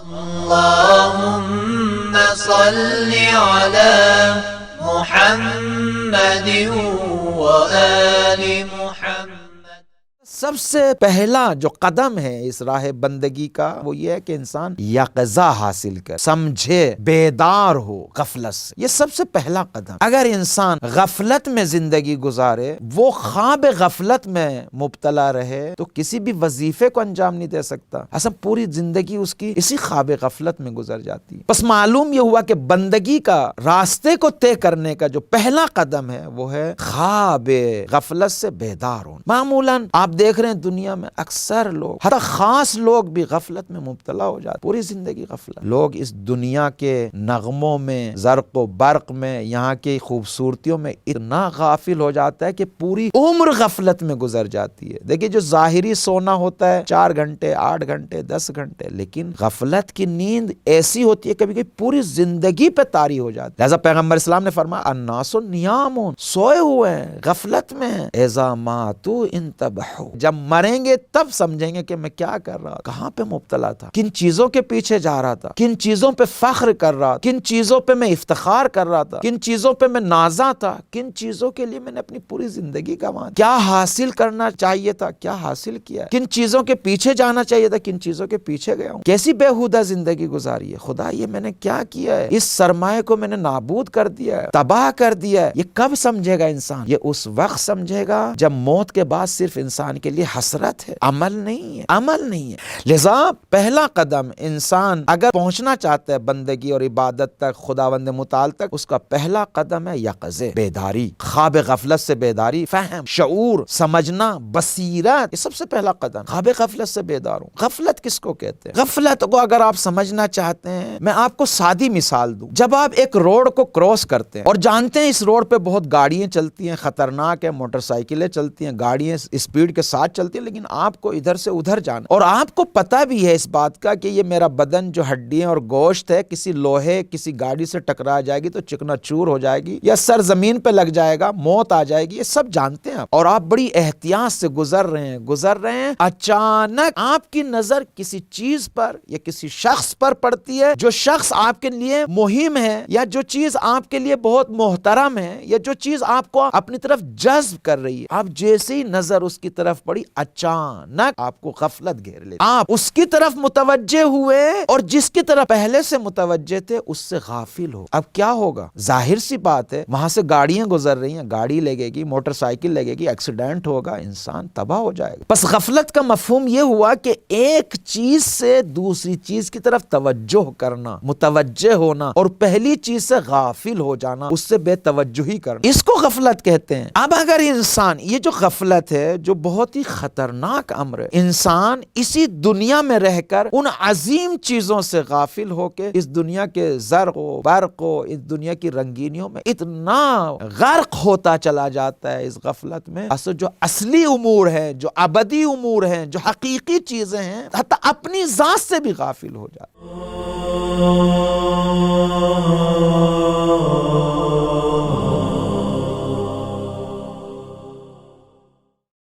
اللهم صل على محمد وآل محمد۔ سب سے پہلا جو قدم ہے اس راہ بندگی کا وہ یہ ہے کہ انسان یقظہ حاصل کر، سمجھے، بیدار ہو غفلت سے۔ یہ سب سے پہلا قدم۔ اگر انسان غفلت میں زندگی گزارے، وہ خواب غفلت میں مبتلا رہے تو کسی بھی وظیفے کو انجام نہیں دے سکتا۔ اصلا پوری زندگی اس کی اسی خواب غفلت میں گزر جاتی ہے۔ بس معلوم یہ ہوا کہ بندگی کا راستے کو طے کرنے کا جو پہلا قدم ہے وہ ہے خواب غفلت سے بیدار ہونا۔ معمولاً آپ دیکھ رہے ہیں دنیا میں اکثر لوگ، حتی خاص لوگ بھی غفلت میں مبتلا ہو جاتے، پوری زندگی غفلت۔ لوگ اس دنیا کے نغموں میں، زرق و برق میں، یہاں کی خوبصورتیوں میں اتنا غافل ہو جاتا ہے کہ پوری عمر غفلت میں گزر جاتی ہے۔ دیکھیں جو ظاہری سونا ہوتا ہے 4 گھنٹے، 8 گھنٹے، 10 گھنٹے، لیکن غفلت کی نیند ایسی ہوتی ہے کبھی کبھی پوری زندگی پہ طاری ہو جاتی ہے۔ لہذا پیغمبر اسلام نے فرمایا الناس نیامون، سوئے ہوئے ہیں، غفلت میں ہیں، اذا ماتوا انتبہوا، جب مریں گے تب سمجھیں گے کہ میں کیا کر رہا، کہاں پہ مبتلا تھا، کن چیزوں کے پیچھے جا رہا تھا، کن چیزوں پہ فخر کر رہا تھا، کن چیزوں پہ میں افتخار کر رہا تھا، کن چیزوں پہ میں نازا تھا، کن چیزوں کے لیے میں نے اپنی پوری زندگی گنوا دی، کیا حاصل کرنا چاہیے تھا، کیا حاصل کیا ہے، کن چیزوں کے پیچھے جانا چاہیے تھا، کن چیزوں کے پیچھے گیا ہوں، کیسی بےہودہ زندگی گزاری ہے، خدا یہ میں نے کیا کیا ہے، اس سرمایہ کو میں نے نابود کر دیا ہے، تباہ کر دیا ہے۔ یہ کب سمجھے گا انسان؟ یہ اس وقت سمجھے گا جب موت کے بعد صرف انسان کے لیے حسرت ہے، عمل نہیں ہے، عمل نہیں ہے۔ لذا پہلا قدم انسان اگر پہنچنا چاہتا ہے بندگی اور عبادت تک، خداوند متعال تک، اس کا پہلا قدم ہے یقظے، بیداری، خواب غفلت سے بیداری، فہم، شعور، سمجھنا، بصیرت، یہ سب سے پہلا قدم، خواب غفلت سے بیدار ہوں۔ غفلت کس کو کہتے ہیں؟ غفلت کو اگر آپ سمجھنا چاہتے ہیں، میں آپ کو سادی مثال دوں۔ جب آپ ایک روڈ کو کراس کرتے ہیں اور جانتے ہیں اس روڈ پہ بہت گاڑیاں چلتی ہیں، خطرناک ہے، موٹر سائیکلیں چلتی ہیں، گاڑیاں اسپیڈ کے ساتھ چلتی ہیں، لیکن آپ کو ادھر سے ادھر جانا، اور آپ کو پتہ بھی ہے اس بات کا کہ یہ میرا بدن جو ہڈیاں اور گوشت ہے کسی لوہے کسی گاڑی سے ٹکرا جائے گی تو چکنا چور ہو جائے گی، یا سر زمین پہ لگ جائے گا، موت آ جائے گی، یہ سب جانتے ہیں آپ، اور آپ بڑی احتیاط سے گزر رہے ہیں، اچانک آپ کی نظر کسی چیز پر یا کسی شخص پر پڑتی ہے، جو شخص آپ کے لیے مہم ہے، یا جو چیز آپ کے لیے بہت محترم ہے، یا جو چیز آپ کو اپنی طرف جذب کر رہی ہے۔ آپ جیسے ہی نظر اس کی طرف پڑی، اچانک آپ کو غفلت گھیر لے، آپ اس کی طرف متوجہ ہوئے اور جس کی طرف پہلے سے متوجہ تھے اس سے غافل ہو۔ اب کیا ہوگا؟ ظاہر سی بات ہے، وہاں سے گاڑیاں گزر رہی ہیں، گاڑی لگے گی، موٹر سائیکل لگے گی، ایکسیڈنٹ ہوگا، انسان تباہ ہو جائے گا۔ بس غفلت کا مفہوم یہ ہوا کہ ایک چیز سے دوسری چیز کی طرف توجہ کرنا، متوجہ ہونا، اور پہلی چیز سے غافل ہو جانا، اس سے بے توجہی کرنا، اس کو غفلت کہتے ہیں۔ اب اگر انسان، یہ جو غفلت ہے جو بہت ہی خطرناک امر ہے، انسان اسی دنیا میں رہ کر ان عظیم چیزوں سے غافل ہو کے اس دنیا کے زرق و برق و اس دنیا کی رنگینیوں میں اتنا غرق ہوتا چلا جاتا ہے اس غفلت میں، اصل جو اصلی امور ہیں، جو ابدی امور ہیں، جو حقیقی چیزیں ہیں، حتی اپنی ذات سے بھی غافل ہو جاتا ہے۔